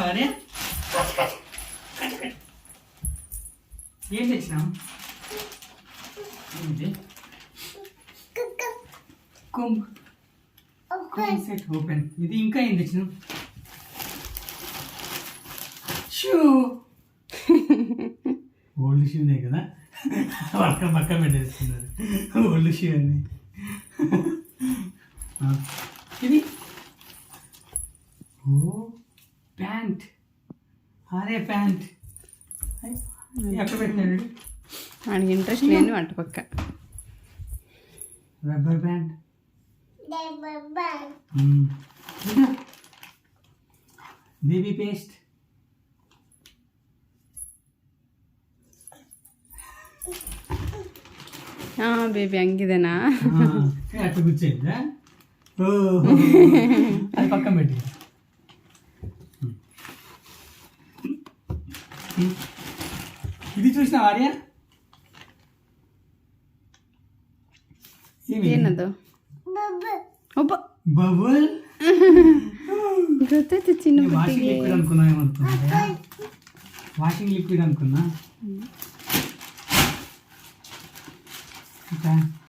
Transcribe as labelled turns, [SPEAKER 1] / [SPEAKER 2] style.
[SPEAKER 1] తెచ్చినావా అరే? ఏం తెచ్చినావు? ఏంటి? Kumbh set open. ఇది ఇంకా ఏం తెచ్చినావు? షూ. ఓల్డ్ షూనే కదా, పక్క పెట్టేస్తున్నారు ఓల్డ్ షూ అని. ఇది ఓ ప్యాంట్. అరే ప్యాంట్ ఎక్కడ పెట్టినాడు?
[SPEAKER 2] వాడికి ఇంట్రెస్ట్ లేని వంట పక్క.
[SPEAKER 1] Rubber band. Baby paste.
[SPEAKER 2] Baby అంగిదేనా?
[SPEAKER 1] అట్లా కూర్చోయిందా? ఓ అది పక్కన పెట్టి. ఇది చూసిన ఆర్య
[SPEAKER 2] ಏನದು? ಒಬ್ಬ
[SPEAKER 1] బబుల్.
[SPEAKER 2] ಗೊತ್ತಾಯ್ತು ಚಿನ್ನ.
[SPEAKER 1] వాషింగ్ లిక్విడ్ అనుకున్నా, ఏమనుకున్నా? వాషింగ్ లిక్విడ్ అనుకున్నా.